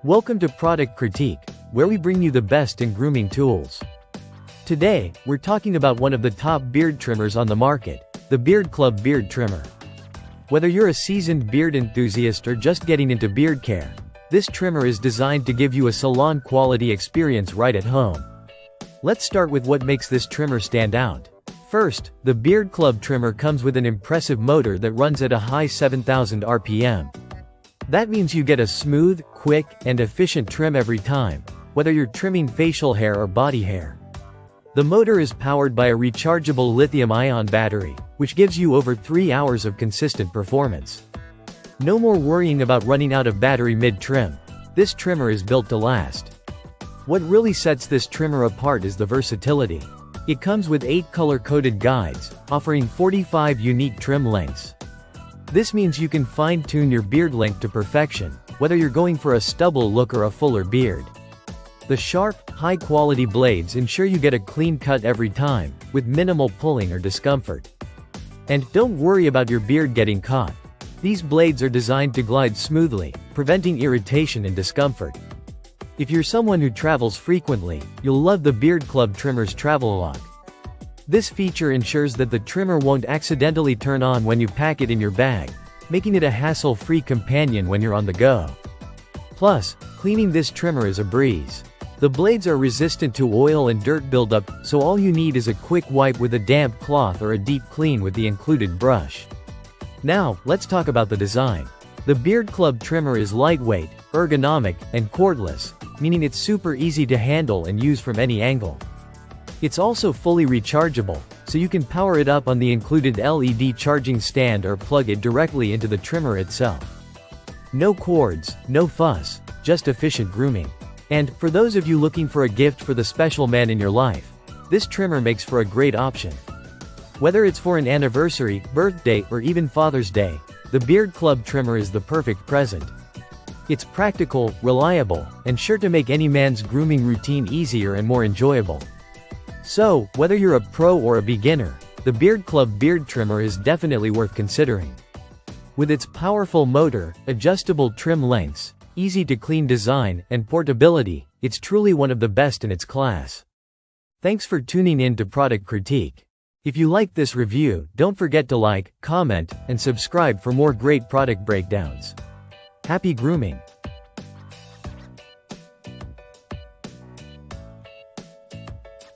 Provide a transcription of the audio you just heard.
Welcome to Product Critique, where we bring you the best in grooming tools. Today, we're talking about one of the top beard trimmers on the market, the Beardclub beard trimmer. Whether you're a seasoned beard enthusiast or just getting into beard care, this trimmer is designed to give you a salon-quality experience right at home. Let's start with what makes this trimmer stand out. First, the Beardclub trimmer comes with an impressive motor that runs at a high 7,000 RPM. That means you get a smooth, quick, and efficient trim every time, whether you're trimming facial hair or body hair. The motor is powered by a rechargeable lithium-ion battery, which gives you over 3 hours of consistent performance. No more worrying about running out of battery mid-trim. This trimmer is built to last. What really sets this trimmer apart is the versatility. It comes with 8 color-coded guides, offering 45 unique trim lengths. This means you can fine-tune your beard length to perfection, whether you're going for a stubble look or a fuller beard. The sharp, high-quality blades ensure you get a clean cut every time, with minimal pulling or discomfort. And don't worry about your beard getting caught. These blades are designed to glide smoothly, preventing irritation and discomfort. If you're someone who travels frequently, you'll love the Beardclub trimmer's travel lock. This feature ensures that the trimmer won't accidentally turn on when you pack it in your bag, making it a hassle-free companion when you're on the go. Plus, cleaning this trimmer is a breeze. The blades are resistant to oil and dirt buildup, so all you need is a quick wipe with a damp cloth or a deep clean with the included brush. Now, let's talk about the design. The Beardclub trimmer is lightweight, ergonomic, and cordless, meaning it's super easy to handle and use from any angle. It's also fully rechargeable, so you can power it up on the included LED charging stand or plug it directly into the trimmer itself. No cords, no fuss, just efficient grooming. And, for those of you looking for a gift for the special man in your life, this trimmer makes for a great option. Whether it's for an anniversary, birthday, or even Father's Day, the Beardclub trimmer is the perfect present. It's practical, reliable, and sure to make any man's grooming routine easier and more enjoyable. So, whether you're a pro or a beginner, the Beardclub beard trimmer is definitely worth considering. With its powerful motor, adjustable trim lengths, easy-to-clean design, and portability, it's truly one of the best in its class. Thanks for tuning in to Product Critique. If you liked this review, don't forget to like, comment, and subscribe for more great product breakdowns. Happy grooming!